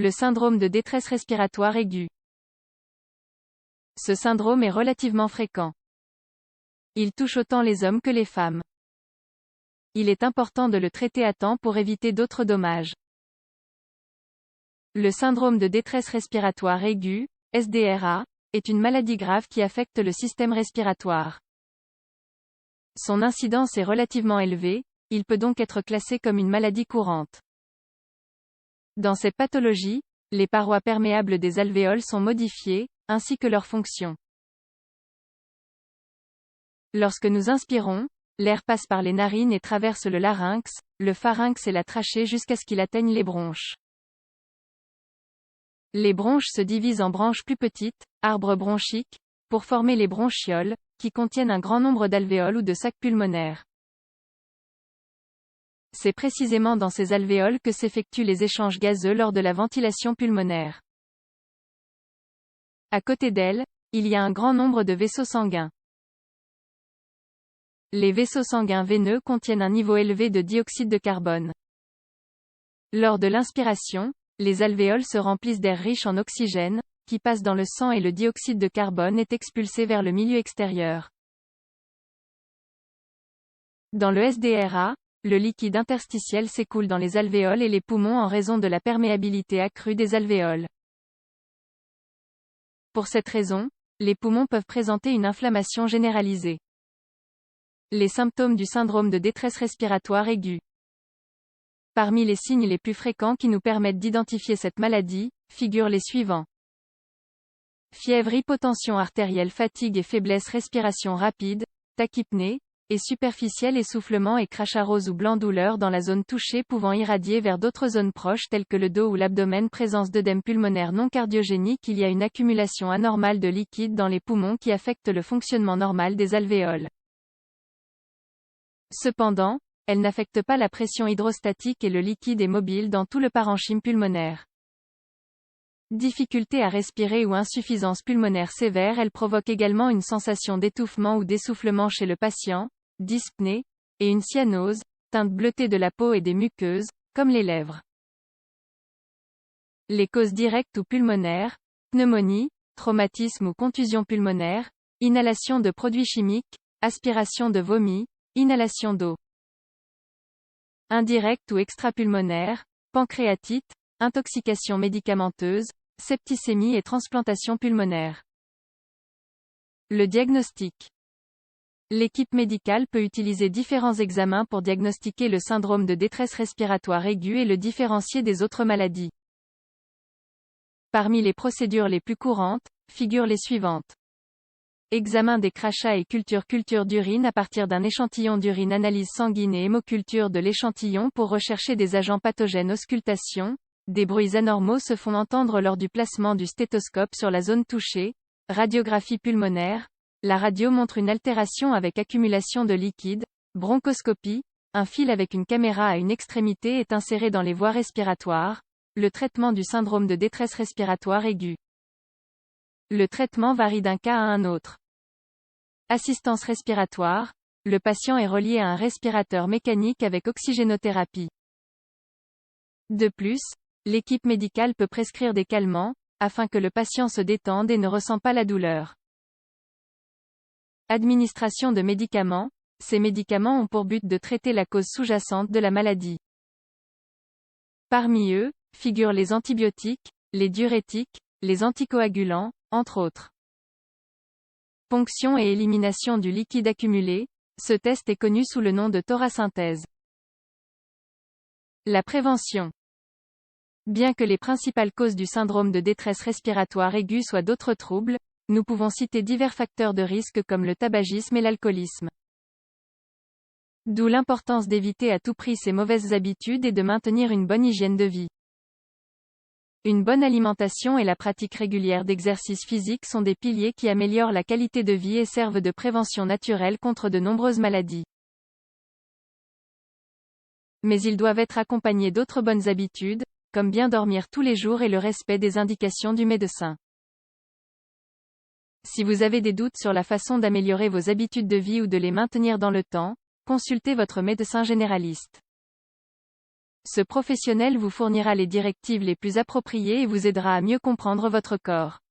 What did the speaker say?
Le syndrome de détresse respiratoire aiguë. Ce syndrome est relativement fréquent. Il touche autant les hommes que les femmes. Il est important de le traiter à temps pour éviter d'autres dommages. Le syndrome de détresse respiratoire aiguë, SDRA, est une maladie grave qui affecte le système respiratoire. Son incidence est relativement élevée, il peut donc être classé comme une maladie courante. Dans cette pathologie, les parois perméables des alvéoles sont modifiées, ainsi que leur fonction. Lorsque nous inspirons, l'air passe par les narines et traverse le larynx, le pharynx et la trachée jusqu'à ce qu'il atteigne les bronches. Les bronches se divisent en branches plus petites, arbres bronchiques, pour former les bronchioles, qui contiennent un grand nombre d'alvéoles ou de sacs pulmonaires. C'est précisément dans ces alvéoles que s'effectuent les échanges gazeux lors de la ventilation pulmonaire. À côté d'elles, il y a un grand nombre de vaisseaux sanguins. Les vaisseaux sanguins veineux contiennent un niveau élevé de dioxyde de carbone. Lors de l'inspiration, les alvéoles se remplissent d'air riche en oxygène, qui passe dans le sang et le dioxyde de carbone est expulsé vers le milieu extérieur. Dans le SDRA, le liquide interstitiel s'écoule dans les alvéoles et les poumons en raison de la perméabilité accrue des alvéoles. Pour cette raison, les poumons peuvent présenter une inflammation généralisée. Les symptômes du syndrome de détresse respiratoire aiguë. Parmi les signes les plus fréquents qui nous permettent d'identifier cette maladie, figurent les suivants. Fièvre, hypotension artérielle, fatigue et faiblesse, respiration rapide, tachypnée, et superficielle, essoufflement et crachat rose ou blanc, douleur dans la zone touchée pouvant irradier vers d'autres zones proches telles que le dos ou l'abdomen, présence d'œdème pulmonaire non cardiogénique. Il y a une accumulation anormale de liquide dans les poumons qui affecte le fonctionnement normal des alvéoles. Cependant, elle n'affecte pas la pression hydrostatique et le liquide est mobile dans tout le parenchyme pulmonaire. Difficulté à respirer ou insuffisance pulmonaire sévère, elle provoque également une sensation d'étouffement ou d'essoufflement chez le patient, dyspnée, et une cyanose, teinte bleutée de la peau et des muqueuses, comme les lèvres. Les causes directes ou pulmonaires, pneumonie, traumatisme ou contusion pulmonaire, inhalation de produits chimiques, aspiration de vomi, inhalation d'eau. Indirecte ou extrapulmonaire, pancréatite, intoxication médicamenteuse, septicémie et transplantation pulmonaire. Le diagnostic. L'équipe médicale peut utiliser différents examens pour diagnostiquer le syndrome de détresse respiratoire aiguë et le différencier des autres maladies. Parmi les procédures les plus courantes, figurent les suivantes. Examen des crachats et culture d'urine à partir d'un échantillon d'urine, analyse sanguine et hémoculture de l'échantillon pour rechercher des agents pathogènes, auscultation. Des bruits anormaux se font entendre lors du placement du stéthoscope sur la zone touchée. Radiographie pulmonaire. La radio montre une altération avec accumulation de liquide. Bronchoscopie. Un fil avec une caméra à une extrémité est inséré dans les voies respiratoires. Le traitement du syndrome de détresse respiratoire aiguë. Le traitement varie d'un cas à un autre. Assistance respiratoire. Le patient est relié à un respirateur mécanique avec oxygénothérapie. De plus, l'équipe médicale peut prescrire des calmants, afin que le patient se détende et ne ressent pas la douleur. Administration de médicaments. Ces médicaments ont pour but de traiter la cause sous-jacente de la maladie. Parmi eux, figurent les antibiotiques, les diurétiques, les anticoagulants, entre autres. Ponction et élimination du liquide accumulé. Ce test est connu sous le nom de thorasynthèse. La prévention. Bien que les principales causes du syndrome de détresse respiratoire aiguë soient d'autres troubles, nous pouvons citer divers facteurs de risque comme le tabagisme et l'alcoolisme. D'où l'importance d'éviter à tout prix ces mauvaises habitudes et de maintenir une bonne hygiène de vie. Une bonne alimentation et la pratique régulière d'exercices physiques sont des piliers qui améliorent la qualité de vie et servent de prévention naturelle contre de nombreuses maladies. Mais ils doivent être accompagnés d'autres bonnes habitudes, comme bien dormir tous les jours et le respect des indications du médecin. Si vous avez des doutes sur la façon d'améliorer vos habitudes de vie ou de les maintenir dans le temps, consultez votre médecin généraliste. Ce professionnel vous fournira les directives les plus appropriées et vous aidera à mieux comprendre votre corps.